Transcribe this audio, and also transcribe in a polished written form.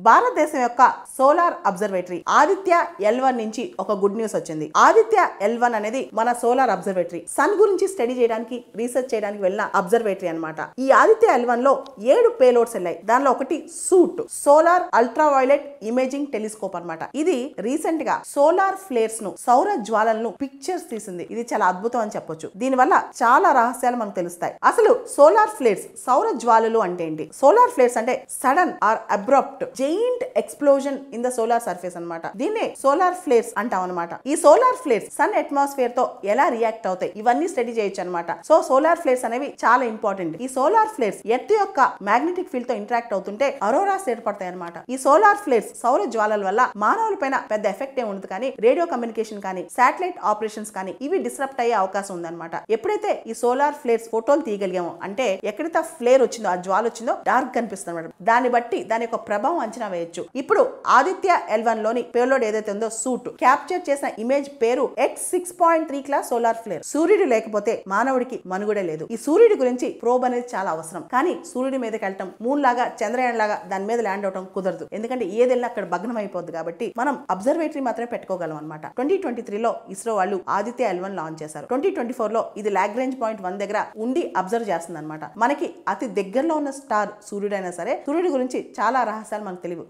భారతదేశం యొక్క solar observatory Aditya L1 నుంచి ఒక గుడ్ న్యూస్ వచ్చింది. ఆదిత్య L1 అనేది మన సోలార్ అబ్జర్వేటరీ. సన్ గురించి స్టడీ చేయడానికి రీసెర్చ్ చేయడానికి వెళ్ళిన అబ్జర్వేటరీ అన్నమాట. ఈ ఆదిత్య L1 లో 7 పేలోడ్స్ వెళ్ళాయి. దానిలో ఒకటి suit solar ultraviolet imaging telescope అన్నమాట. ఇది రీసెంట్ గా సోలార్ ఫ్లేర్స్ ను సౌర జ్వాలలను పిక్చర్స్ తీసింది. ఇది చాలా అద్భుతం అని చెప్పొచ్చు. దీనివల్ల చాలా రహస్యాలు మనకు తెలుస్తాయి. అసలు సోలార్ ఫ్లేర్స్ సౌర జ్వాలలు అంటే ఏంటి? సోలార్ ఫ్లేర్స్ అంటే sudden or abrupt giant explosion in the solar surface అన్నమాట. దీన్నే సోలార్ ఫ్లేర్స్ అంటాం అన్నమాట. ఈ సోలార్ ఫ్లేర్స్ సన్ అట్మాస్ఫియర్ తో ఎలా రియాక్ట్ అవుతాయి ఇవన్నీ స్టడీ చేయొచ్చు అన్నమాట. సో సోలార్ ఫ్లేర్స్ అనేవి చాలా ఇంపార్టెంట్. ఈ సోలార్ ఫ్లేర్స్ ఎర్త్ యొక్క మ్యాగ్నెటిక్ ఫీల్డ్ తో ఇంటరాక్ట్ అవుతుంటే అరోరాస్ ఏర్పడతాయి అన్నమాట. ఈ సోలార్ ఫ్లేర్స్ సౌర జ్వాలల వల్ల మానవులపైన పెద్ద ఎఫెక్ట్ ఏమి ఉండదు, కానీ రేడియో కమ్యూనికేషన్ కానీ శాటిలైట్ ఆపరేషన్స్ కానీ ఇవి డిస్రప్ట్ అయ్యే అవకాశం ఉందన్నమాట. ఎప్పుడైతే ఈ సోలార్ ఫ్లేర్స్ ఫోటోలు తీయగలిగామో, అంటే ఎక్కడైతే ఫ్లేర్ వచ్చిందో ఆ జ్వాల వచ్చిందో డార్క్ కనిపిస్తుంది అన్నమాట. దాన్ని బట్టి దాని యొక్క ప్రభావం అంచనా వేయొచ్చు. ఇప్పుడు ఆదిత్య L1 లోని పేలోడ్ ఏదైతే ఉందో సూట్ క్యాప్చర్ చేసిన ఇమేజ్ పేరు X6.3 క్లాస్ సోలార్ ఫ్లేర్. సూర్యుడు లేకపోతే మానవుడికి మనుగడే లేదు. ఈ సూర్యుడి గురించి ప్రోబ్ అనేది చాలా అవసరం. కానీ సూర్యుడి మీదకి వెళ్ళటం మూన్ లాగా చంద్రయాన్ లాగా దాని మీద ల్యాండ్ అవడం కుదరదు. ఎందుకంటే ఏది వెళ్ళినా అక్కడ భగ్నం అయిపోద్ది. కాబట్టి మనం అబ్జర్వేటరీ మాత్రమే పెట్టుకోగలం అనమాట. 2023లో ఇస్రో వాళ్ళు ఆదిత్య L1 లాంచ్ చేశారు. 2024లో ఇది లాగ్రేంజ్ పాయింట్ 1 దగ్గర ఉండి అబ్జర్వ్ చేస్తుంది అనమాట. మనకి అతి దగ్గరలో ఉన్న స్టార్ సూర్యుడైనా సరే సూర్యుడి గురించి చాలా రహస్యాలు మనకు తెలియవు.